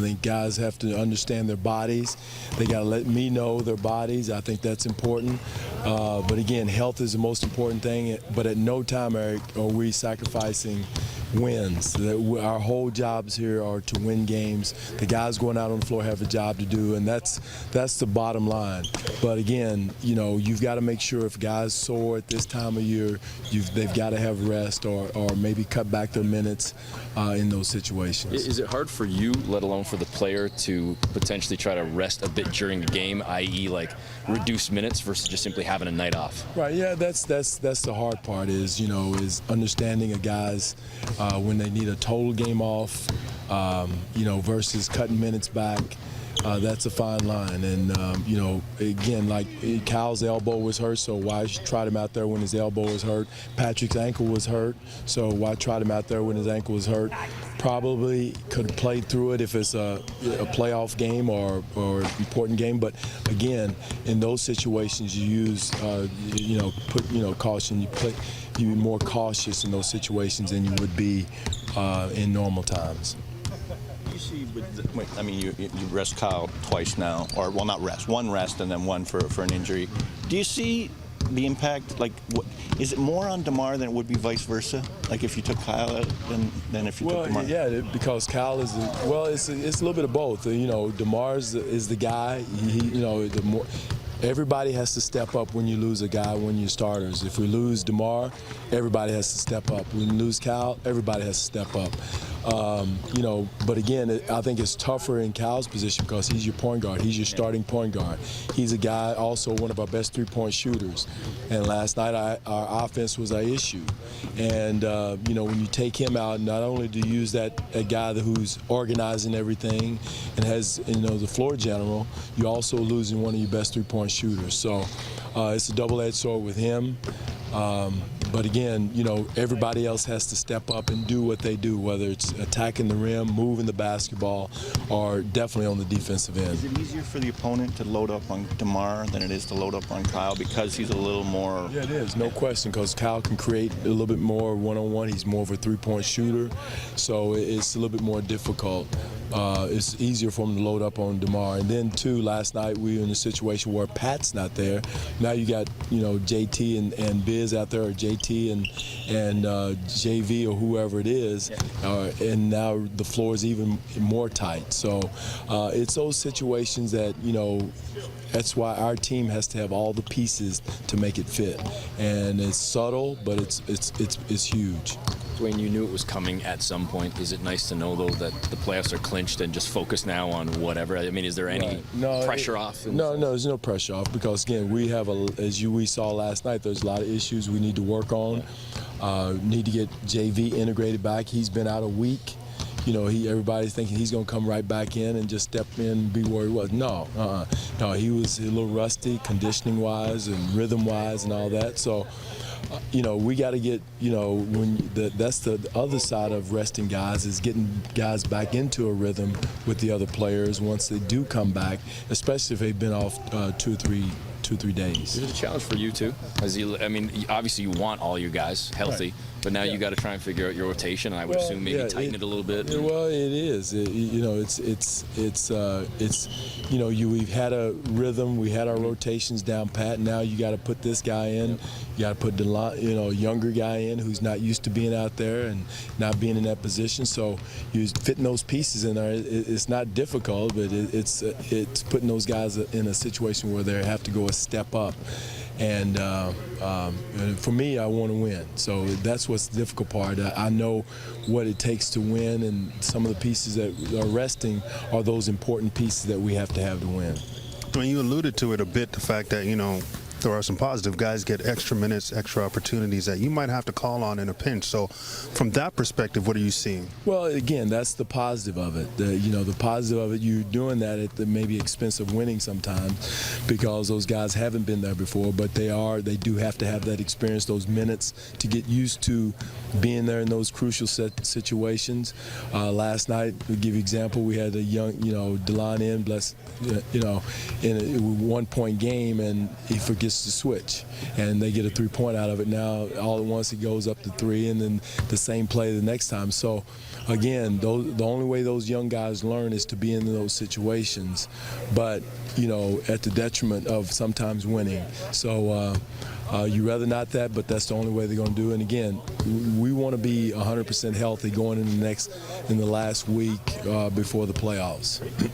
think guys have to understand their bodies. They got to let me know their bodies. I think that's important. But again, health is the most important thing. But at no time, Eric, are we sacrificing wins. Our whole jobs here are to win games. The guys going out on the floor have a job to do, and that's the bottom line. But again, you know, you've got to make sure if guys sore at this time of year, they've got to have rest or maybe cut back their minutes in those situations. Is it hard for you, let alone for the player, to potentially try to rest a bit during the game, i.e. like reduce minutes versus just simply having a night off? Right, yeah, that's the hard part is, you know, is understanding a guy's when they need a total game off, you know, versus cutting minutes back. That's a fine line. And, you know, again, like Kyle's elbow was hurt, so why trot him out there when his elbow was hurt? Patrick's ankle was hurt, so why trot him out there when his ankle was hurt? Probably could have played through it if it's a playoff game or important game. But, again, in those situations, you use, you know, caution. You're more cautious in those situations than you would be in normal times. You see, I mean, you rest Kyle twice now, or well, not rest, one rest and then one for an injury. Do you see the impact? Like, what is it more on DeMar than it would be vice versa? Like, if you took Kyle out than if you took DeMar? Yeah, because Kyle is it's a little bit of both. You know, DeMar is the guy. You know, everybody has to step up when you lose a guy, when you're starters. If we lose DeMar, everybody has to step up. When you lose Kyle, everybody has to step up. You know, but again, I think it's tougher in Kyle's position because he's your point guard. He's your starting point guard. He's a guy, also one of our best three-point shooters. And last night, our offense was our issue. And, you know, when you take him out, not only do you use that guy who's organizing everything and has, you know, the floor general, you're also losing one of your best three-point shooters. So it's a double-edged sword with him. But again, you know, everybody else has to step up and do what they do, whether it's attacking the rim, moving the basketball, or definitely on the defensive end. Is it easier for the opponent to load up on DeMar than it is to load up on Kyle because he's a little more? Yeah, it is, no question, because Kyle can create a little bit more one-on-one. He's more of a three-point shooter, so it's a little bit more difficult. It's easier for him to load up on DeMar. And then, too, last night we were in a situation where Pat's not there. Now you got, you know, JT and Biz out there, or JT and JV or whoever it is, and now the floor is even more tight. So it's those situations that, you know, that's why our team has to have all the pieces to make it fit. And it's subtle, but it's huge. Dwane, you knew it was coming at some point. Is it nice to know, though, that the playoffs are clinched and just focus now on whatever? I mean, is there any pressure off? No, there's no pressure off because, again, we have, we saw last night, there's a lot of issues we need to work on. Need to get JV integrated back. He's been out a week. You know, everybody's thinking he's going to come right back in and just step in and be where he was. No, no, he was a little rusty conditioning-wise and rhythm-wise and all that. So, you know, we got to get, you know, that's the other side of resting guys, is getting guys back into a rhythm with the other players once they do come back, especially if they've been off 2 or 3 days. Is it a challenge for you too? I mean, obviously you want all you guys healthy, but now you got to try and figure out your rotation. And I would assume maybe tighten it a little bit. Well, it is. You know, it's you know, we've had a rhythm. We had our rotations down pat. Now you got to put this guy in. You got to put a younger guy in who's not used to being out there and not being in that position. So you're fitting those pieces in there. It's not difficult, but it's putting those guys in a situation where they have to go a step up. And for me, I want to win. So that's what's the difficult part. I know what it takes to win, and some of the pieces that are resting are those important pieces that we have to win. When you alluded to it a bit, the fact that, you know, there are some positive guys get extra minutes, extra opportunities that you might have to call on in a pinch. So from that perspective, what are you seeing? Well, again, that's the positive of it. You know, the positive of it, you're doing that at the maybe expense of winning sometimes because those guys haven't been there before, but they do have to have that experience, those minutes to get used to being there in those crucial situations. Last night, to give you an example, we had a young, you know, Dwane in a 1-point game, and he forgets to switch, and they get a 3-point out of it. Now all at once it goes up to 3, and then the same play the next time. So again, the only way those young guys learn is to be in those situations, but at the detriment of sometimes winning. So you rather not that, but that's the only way they're going to do it. And again, we want to be 100% healthy going in the last week before the playoffs.